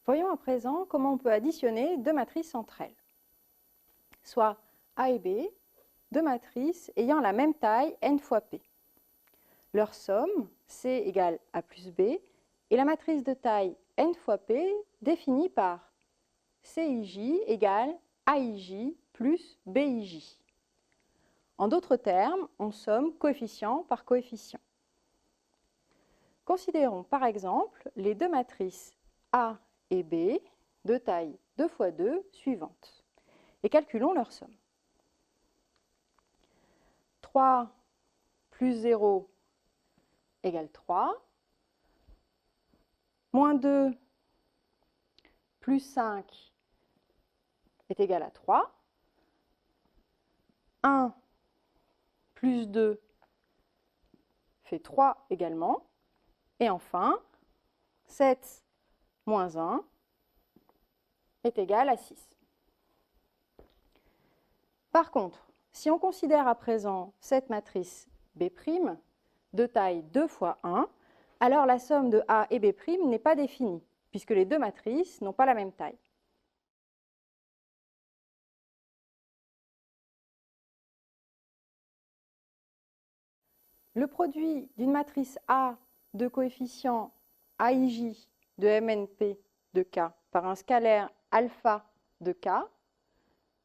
Voyons à présent comment on peut additionner deux matrices entre elles, soit A et B, deux matrices ayant la même taille n fois P. Leur somme, C égale A plus B, et la matrice de taille n fois P définie par CIJ égale AIJ plus BIJ. En d'autres termes, on somme coefficient par coefficient. Considérons par exemple les deux matrices A et B de taille 2 fois 2 suivantes et calculons leur somme. 3 plus 0 égale 3, moins 2 plus 5 est égal à 3, 1 plus 2 fait 3 également, et enfin 7 moins 1 est égal à 6. Par contre, si on considère à présent cette matrice B' de taille 2 fois 1, alors la somme de A et B' n'est pas définie, puisque les deux matrices n'ont pas la même taille. Le produit d'une matrice A de coefficient AIJ de MNP de K par un scalaire alpha de K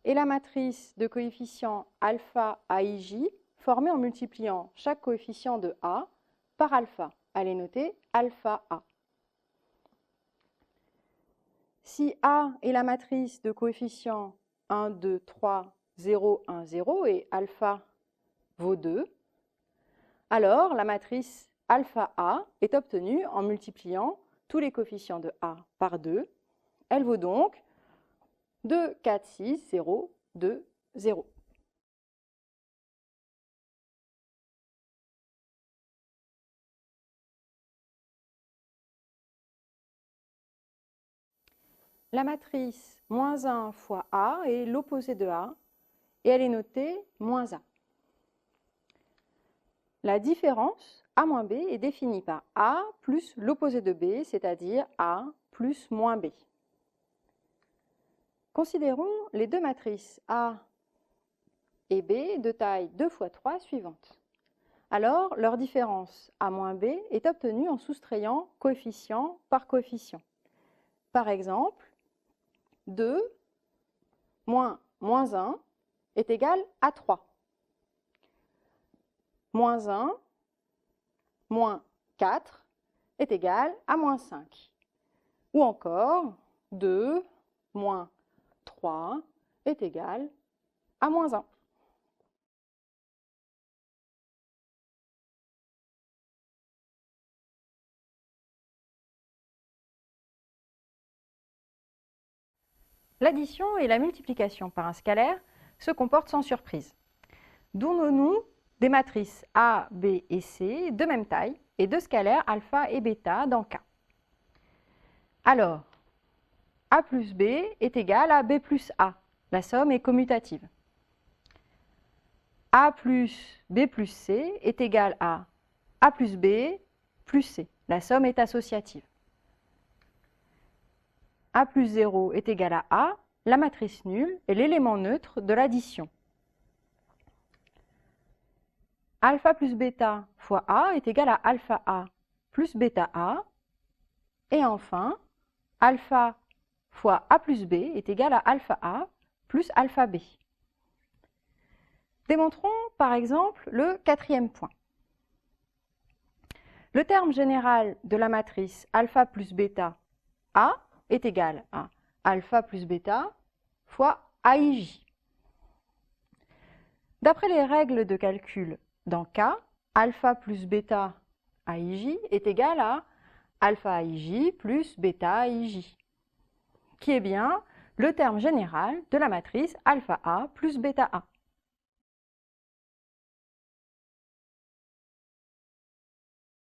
et la matrice de coefficient alpha AIJ formée en multipliant chaque coefficient de A par alpha. Elle est notée alpha A. Si A est la matrice de coefficient 1, 2, 3, 0, 1, 0 et alpha vaut 2, alors la matrice alpha A est obtenue en multipliant tous les coefficients de A par 2. Elle vaut donc 2, 4, 6, 0, 2, 0. La matrice moins 1 fois A est l'opposé de A et elle est notée moins A. La différence A moins B est définie par A plus l'opposé de B, c'est-à-dire A plus moins B. Considérons les deux matrices A et B de taille 2 fois 3 suivantes. Alors, leur différence A moins B est obtenue en soustrayant coefficient par coefficient. Par exemple, 2 moins moins 1 est égal à 3. Moins 1 moins 4 est égal à moins 5. Ou encore, 2 moins 3 est égal à moins 1. L'addition et la multiplication par un scalaire se comportent sans surprise. Donnons-nous des matrices A, B et C de même taille et deux scalaires alpha et bêta dans K. Alors, A plus B est égal à B plus A. La somme est commutative. A plus B plus C est égal à A plus B plus C. La somme est associative. A plus 0 est égal à A, la matrice nulle est l'élément neutre de l'addition. Alpha plus bêta fois A est égal à alpha A plus bêta A. Et enfin, alpha fois A plus B est égal à alpha A plus alpha B. Démontrons par exemple le quatrième point. Le terme général de la matrice alpha plus bêta A est égal à alpha plus bêta fois AIJ. D'après les règles de calcul dans K, alpha plus bêta AIJ est égal à alpha AIJ plus bêta AIJ, qui est bien le terme général de la matrice alpha A plus bêta A.